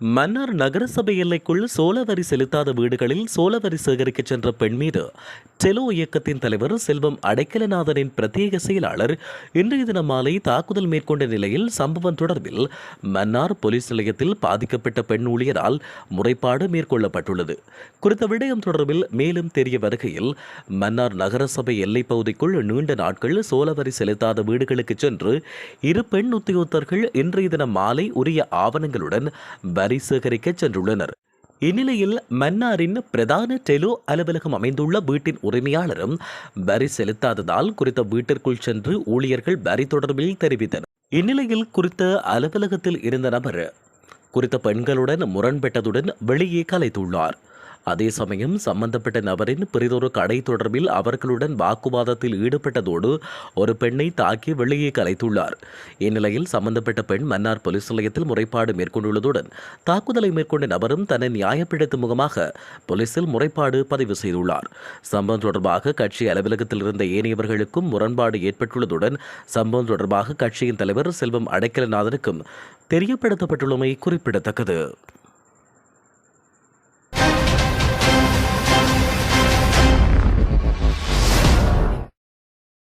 மன்னார் நகரசபை எல்லைக்குள் சோளவரி செலுத்தாத வீடுகளில் சோளவரி சேகரிக்க சென்ற பெண் மீது டெலோ இயக்கத்தின் தலைவர் செல்வம் அடைக்கலநாதனின் பிரத்யேக செயலாளர் இன்றைய தினம் மாலை தாக்குதல் மேற்கொண்ட நிலையில் சம்பவம் தொடர்பில் மன்னார் போலீஸ் நிலையத்தில் பாதிக்கப்பட்ட பெண் ஊழியரால் முறைப்பாடு மேற்கொள்ளப்பட்டுள்ளது. குறித்த விடயம் தொடர்பில் மேலும் தெரிய வருகையில், மன்னார் நகரசபை எல்லைப் பகுதிக்குள் நீண்ட நாட்கள் சோளவரி செலுத்தாத வீடுகளுக்கு சென்று இரு பெண் உத்தியோகத்தர்கள் இன்றைய தினம் மாலை உரிய ஆவணங்களுடன் வரி சேகரிக்க சென்றுள்ளனர். இந்நிலையில் மன்னாரின் பிரதான டெலோ அலுவலகம் அமைந்துள்ள வீட்டின் உரிமையாளரும் வரி செலுத்தாததால் குறித்த வீட்டிற்குள் சென்று ஊழியர்கள் வரி தொடர்பில் தெரிவித்தனர். இந்நிலையில் குறித்த அலுவலகத்தில் இருந்த நபர் குறித்த பெண்களுடன் முரண்பட்டதுடன் வெளியே கலைத்துள்ளார். அதே சமயம் சம்பந்தப்பட்ட நபரின் பிறிதொரு கடை தொடர்பில் அவர்களுடன் வாக்குவாதத்தில் ஈடுபட்டதோடு ஒரு பெண்ணை தாக்கி வெளியே கலைத்துள்ளார். இந்நிலையில் சம்பந்தப்பட்ட பெண் மன்னார் போலீஸ் நிலையத்தில் முறைப்பாடு மேற்கொண்டுள்ளதுடன் தாக்குதலை மேற்கொண்ட நபரும் தன்னை நியாயப்படுத்தும் முகமாக போலீசில் முறைப்பாடு பதிவு செய்துள்ளார். சம்பவம் தொடர்பாக கட்சி அலுவலகத்தில் இருந்த ஏனையவர்களுக்கும் முரண்பாடு ஏற்பட்டுள்ளதுடன் சம்பவம் தொடர்பாக கட்சியின் தலைவர் செல்வம் அடைக்கலநாதனுக்கும் தெரியப்படுத்தப்பட்டுள்ளமை குறிப்பிடத்தக்கது.